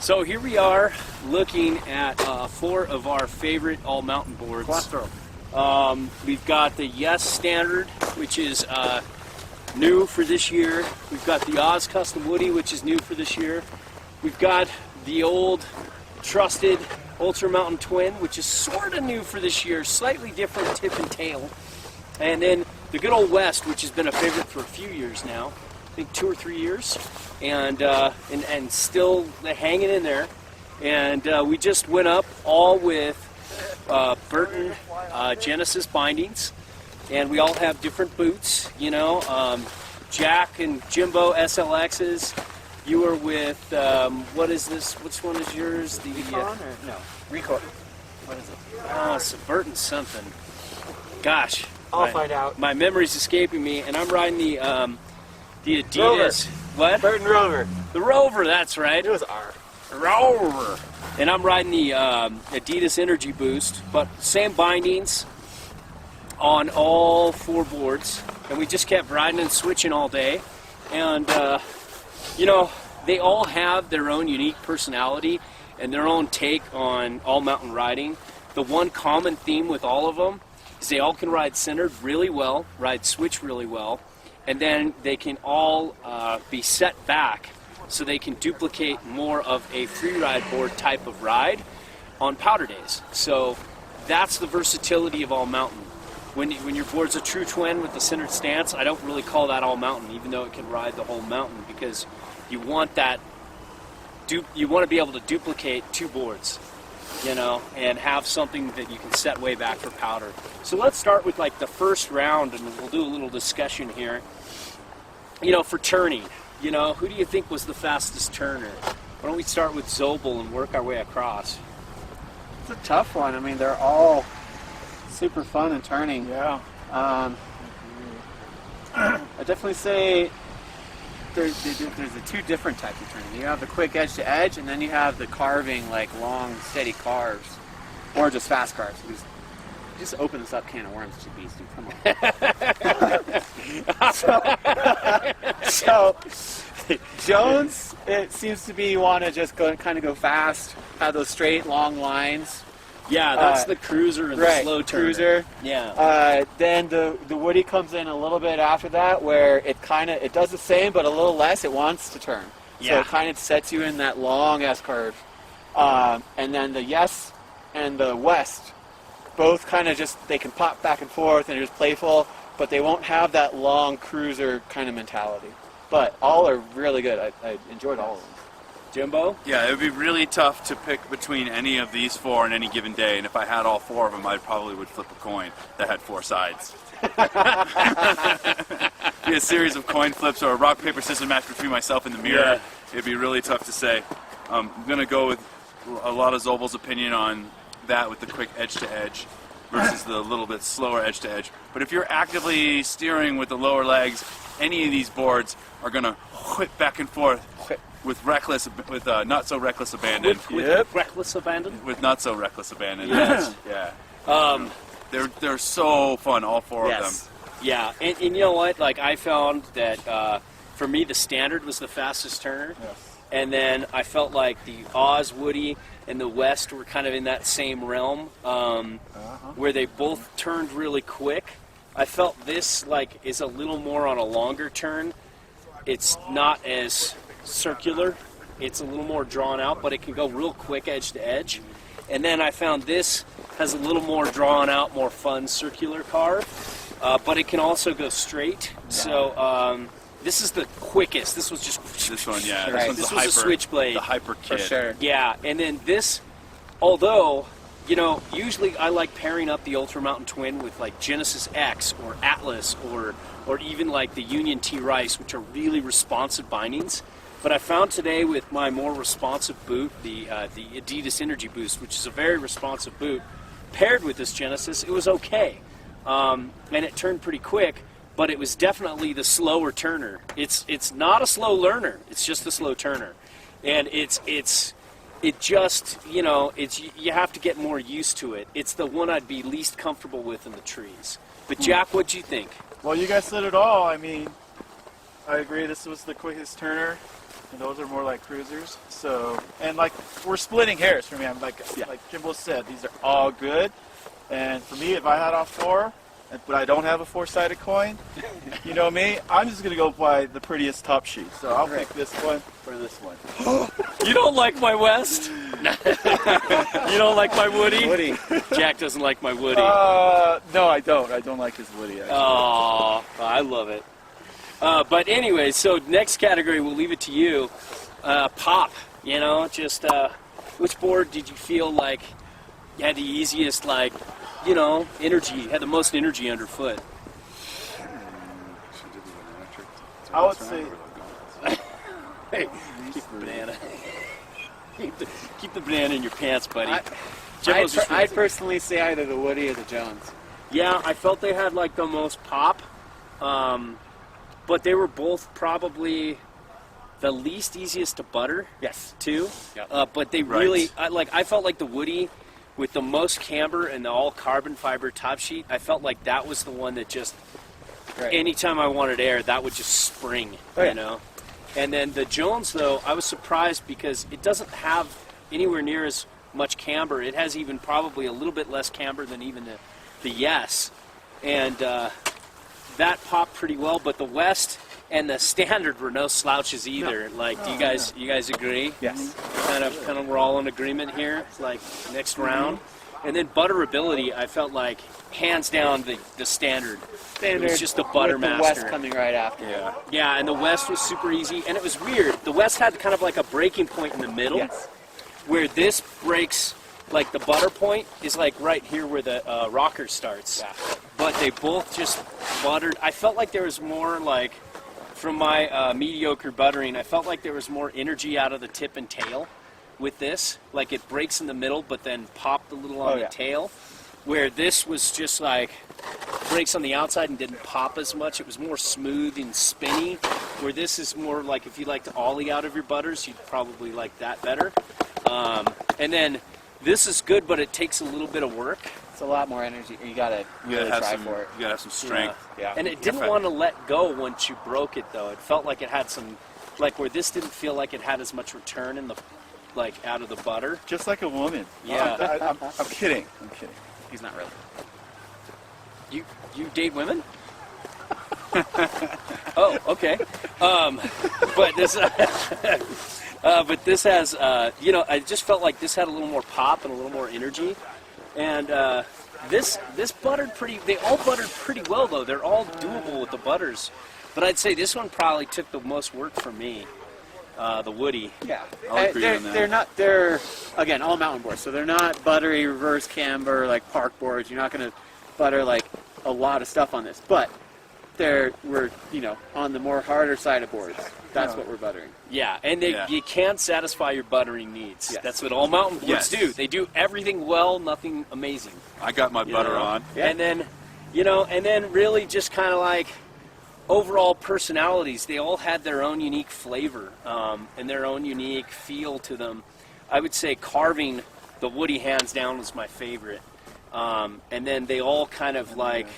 So here we are looking at 4 of our favorite all-mountain boards. We've got the Yes Standard, which is new for this year. We've got the Oz Custom Woody, which is new for this year. We've got the old trusted Ultra Mountain Twin, which is sort of new for this year, slightly different tip and tail. And then the good old West, which has been a favorite for a few years now, I think 2 or 3 years, and still hanging in there. And we just went up all with Burton Genesis bindings, and we all have different boots, you know. Jack and Jimbo SLXs. You were with, what is this? Which one is yours? The Recon or no? Recon. What is it? Oh, it's a Burton something. Gosh. I'll find out. My memory's escaping me, and I'm riding the Adidas. Rover. What? Burton Rover. The Rover, that's right. It was R. Rover. And I'm riding the Adidas Energy Boost, but same bindings on all 4 boards, and we just kept riding and switching all day. And you know, they all have their own unique personality and their own take on all mountain riding. The one common theme with all of them is they all can ride centered really well, ride switch really well, and then they can all be set back so they can duplicate more of a free ride board type of ride on powder days. So that's the versatility of all mountain. When your board's a true twin with the centered stance, I don't really call that all mountain, even though it can ride the whole mountain, because you want that. You want to be able to duplicate 2 boards, you know, and have something that you can set way back for powder. So let's start with like the first round, and we'll do a little discussion here. You know, for turning, you know, who do you think was the fastest turner? Why don't we start with Zobel and work our way across? It's a tough one. I mean, they're all super fun and turning. Yeah. I definitely say there's the 2 different types of turning. You have the quick edge to edge, and then you have the carving, like long, steady carves, or just fast carves. Just open this up can of worms, you beast, dude. Come on. so Jones, it seems to be want to just kind of go fast, have those straight, long lines. Yeah, that's the cruiser and the slow turner. Cruiser. Yeah. Then the Woody comes in a little bit after that, where it does the same, but a little less. It wants to turn. Yeah. So it kind of sets you in that long S curve. And then the Yes and the West, both kind of they can pop back and forth and they're just playful, but they won't have that long cruiser kind of mentality. But all are really good. I enjoyed all of them. Jimbo? Yeah, it would be really tough to pick between any of these 4 on any given day, and if I had all 4 of them, I probably would flip a coin that had 4 sides. Be a series of coin flips or a rock, paper, scissors match between myself and the mirror. Yeah. It'd be really tough to say. I'm going to go with a lot of Zobel's opinion on that with the quick edge-to-edge versus the little bit slower edge-to-edge. But if you're actively steering with the lower legs, any of these boards are going to whip back and forth with not so reckless abandon. With reckless abandon? With not so reckless abandon. Yes. Yeah. They're so fun, all 4 of them. Yeah, and you know what? Like, I found that for me the Standard was the fastest turner. Yes. And then I felt like the Oz Woody and the West were kind of in that same realm, where they both turned really quick. I felt this like is a little more on a longer turn. It's not as circular. It's a little more drawn out, but it can go real quick edge to edge. And then I found this has a little more drawn out, more fun circular carve, but it can also go straight. Yeah. So this is the quickest. This was just this one, yeah. Right. This was a switchblade. The hyper kit. For sure. Yeah, and then this, although, you know, usually I like pairing up the Ultra Mountain Twin with like Genesis X or Atlas or even like the Union T Rice, which are really responsive bindings. But I found today with my more responsive boot, the Adidas Energy Boost, which is a very responsive boot, paired with this Genesis, it was okay. And it turned pretty quick, but it was definitely the slower turner. It's not a slow learner, it's just a slow turner. And it just, you know, you have to get more used to it. It's the one I'd be least comfortable with in the trees. But Jack, what'd you think? Well, you guys said it all. I mean, I agree. This was the quickest turner. and those are more like cruisers. So, and like we're splitting hairs for me. I'm like Jimbo said, these are all good. And for me, if I had all four, but I don't have a four-sided coin, you know me, I'm just gonna go buy the prettiest top sheet. So I'll pick this one or this one. You don't like my West? You don't like my Woody? Woody. Jack doesn't like my Woody. No, I don't. I don't like his Woody. Actually. Oh, I love it. But anyway, so next category, we'll leave it to you. Pop, you know, just which board did you feel like you had the easiest, like, you know, energy, had the most energy underfoot? I would say. Hey, keep the banana. keep the banana in your pants, buddy. I'd personally say either the Woody or the Jones. Yeah, I felt they had like the most pop, but they were both probably the least easiest to butter. Yes. Too. Yep. But they really, I felt like the Woody with the most camber and the all carbon fiber top sheet. I felt like that was the one that just, anytime I wanted air, that would just spring. You know. And then the Jones, though, I was surprised because it doesn't have anywhere near as much camber. It has even probably a little bit less camber than even the Yes. And that popped pretty well. But the West and the Standard were no slouches either. No. Like, do you guys agree? Yes. Kind of, we're all in agreement here. It's like next round. And then butterability, I felt like hands down the Standard. It was just the butter with the master. West coming right after. Yeah, and the West was super easy, and it was weird. The West had kind of like a breaking point in the middle, where this breaks, like the butter point is like right here where the rocker starts. Yeah. But they both just buttered. I felt like there was more like, from my mediocre buttering, I felt like there was more energy out of the tip and tail with this. Like it breaks in the middle, but then popped a little on the tail. Where this was just like breaks on the outside and didn't pop as much. It was more smooth and spinny. Where this is more like, if you like to ollie out of your butters, you'd probably like that better. And then this is good, but it takes a little bit of work. It's a lot more energy. You gotta really try for it. You gotta have some strength. Yeah. And it didn't want to let go once you broke it, though. It felt like it had some, like where this didn't feel like it had as much return in the, like out of the butter. Just like a woman. Yeah. I'm kidding. I'm kidding. He's not really. You date women? Oh, okay. But this has, you know, I just felt like this had a little more pop and a little more energy, and this buttered pretty. They all buttered pretty well, though. They're all doable with the butters, but I'd say this one probably took the most work for me. The Woody. Yeah, I'll agree on that. They're again all mountain boards, so they're not buttery reverse camber like park boards. You're not going to butter like a lot of stuff on this, but we're on the more harder side of boards. That's what we're buttering. Yeah, and you can't satisfy your buttering needs. Yes. That's what all mountain boards do. They do everything well, nothing amazing. I got my butter on. Yeah. And then really just kind of like overall personalities. They all had their own unique flavor and their own unique feel to them. I would say carving, the Woody hands down was my favorite. And then they all kind of like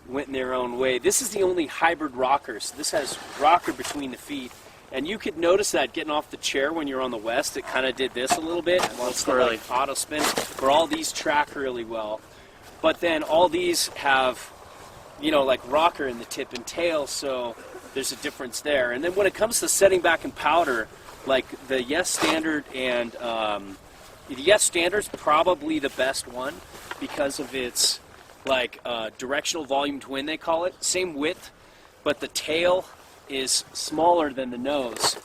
went in their own way. This is the only hybrid rocker, so this has rocker between the feet. And you could notice that getting off the chair when you're on the West, it kind of did this a little bit. Well, it's like auto spin, where all these track really well. But then all these have, like rocker in the tip and tail, so there's a difference there. And then when it comes to setting back in powder, like the Yes Standard and the Yes Standard's probably the best one because of its like directional volume twin, they call it. Same width, but the tail is smaller than the nose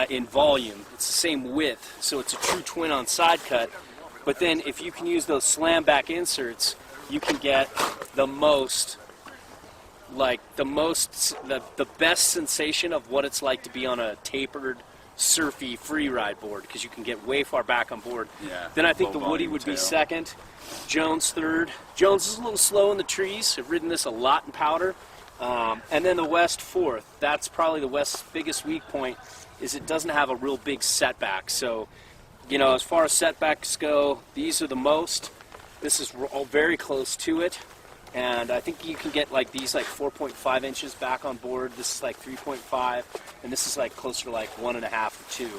in volume. It's the same width, so it's a true twin on side cut. But then if you can use those slam back inserts, you can get the best sensation of what it's like to be on a tapered, surfy free ride board, because you can get way far back on board. Yeah, then I think the Woody would be second, Jones third. Jones is a little slow in the trees. I've ridden this a lot in powder. And then the West fourth. That's probably the West's biggest weak point, is it doesn't have a real big setback. So, as far as setbacks go, these are the most. This is all very close to it. And I think you can get like these like 4.5 inches back on board. This is like 3.5, and this is like closer to like 1.5 or 2.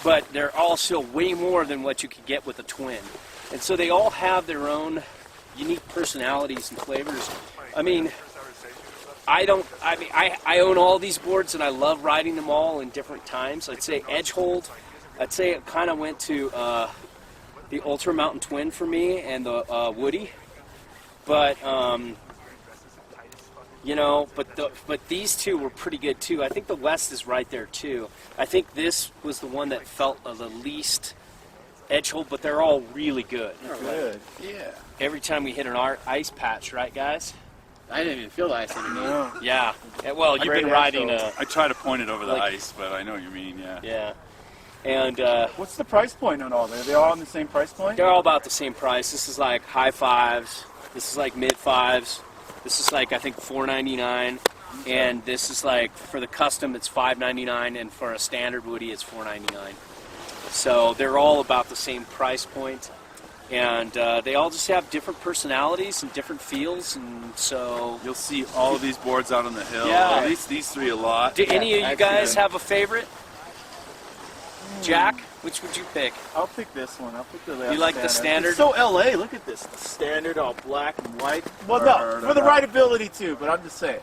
But they're all still way more than what you could get with a twin. And so they all have their own unique personalities and flavors. I mean, I own all these boards and I love riding them all in different times. I'd say edge hold. I'd say it kind of went to the Ultra Mountain Twin for me and the Woody. But you know, but these two were pretty good too. I think the West is right there too. I think this was the one that felt the least edge hold, but they're all really good. Good. Yeah. Every time we hit an ice patch, right, guys? I didn't even feel the ice underneath. Yeah. Well, you've Great been riding edge I try to point it over the Like- ice, but I know what you mean. Yeah. yeah. And What's the price point on all? Are they all on the same price point? they're all about the same price. This is like high fives. This is like mid fives. This is like I think $4.99, and this is like for the custom it's $5.99, and for a standard Woody it's $4.99. So they're all about the same price point, and they all just have different personalities and different feels, and so. You'll see all of these boards out on the hill. Yeah. At least these three a lot. Do any of you I've guys seen them. have a favorite? Jack, which would you pick? I'll pick this one. I'll pick the You like the standard? It's so LA. Look at this. The standard, all black and white. Well, Heard no, for the about- rideability too. But I'm just saying.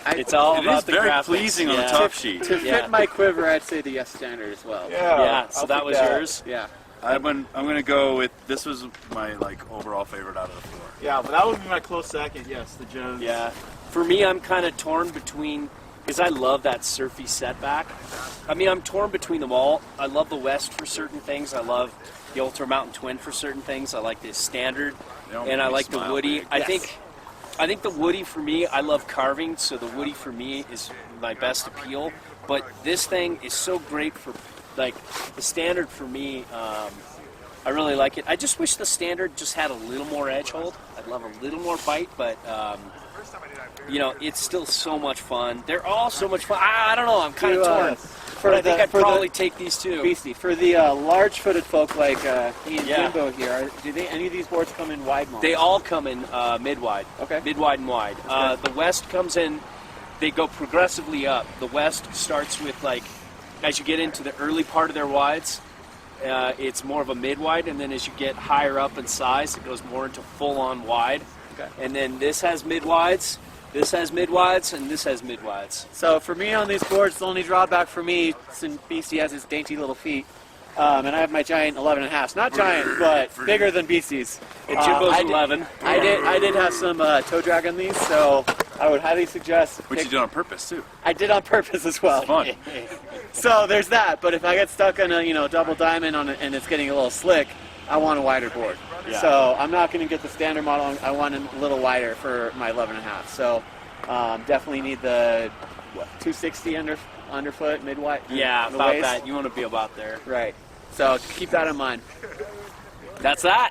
It's all It about is the very graphics. pleasing on the Yeah. top sheet. To Yeah. fit my quiver, I'd say the Yes Standard as well. Yeah, so I'll that pick was yours. Yeah. I'm gonna go with this was my like overall favorite out of the four. Yeah, but that would be my close second. Yes, the Jones. Yeah. For me, I'm kind of torn between, because I love that surfy setback. I mean, I'm torn between them all. I love the West for certain things. I love the Ultra Mountain Twin for certain things. I like the standard, They don't and I make me like the smile Woody. big. I think the Woody for me, I love carving, so the Woody for me is my best appeal. But this thing is so great for, like, the standard for me. I really like it. I just wish the standard just had a little more edge hold. I'd love a little more bite, but you know, it's still so much fun. They're all so much fun. I don't know. I'm kind of torn. But I think I'd probably take these two. Beastie, for the large-footed folk like me and Yeah. Jimbo here, any of these boards come in wide models? They all come in mid-wide. Okay. Mid-wide and wide. The West comes in, they go progressively up. The West starts with, like, as you get into the early part of their wides, it's more of a mid-wide, and then as you get higher up in size, it goes more into full-on wide. Okay. And then this has mid-wides, this has mid-wides, and this has mid-wides. So for me on these boards, the only drawback for me, since Beastie has his dainty little feet, and I have my giant 11.5s. Not giant, but bigger than Beastie's. And Jimbo's I did- 11. I did have some toe drag on these, so I would highly suggest. Which you did on purpose too. I did on purpose as well. It's fun. So there's that. But if I get stuck on a double diamond on it and it's getting a little slick, I want a wider board. Yeah. So I'm not going to get the standard model. I want a little wider for my 11.5. So definitely need the 260 underfoot mid wide. Yeah, about that. You want to be about there. Right. So keep that in mind. That's that.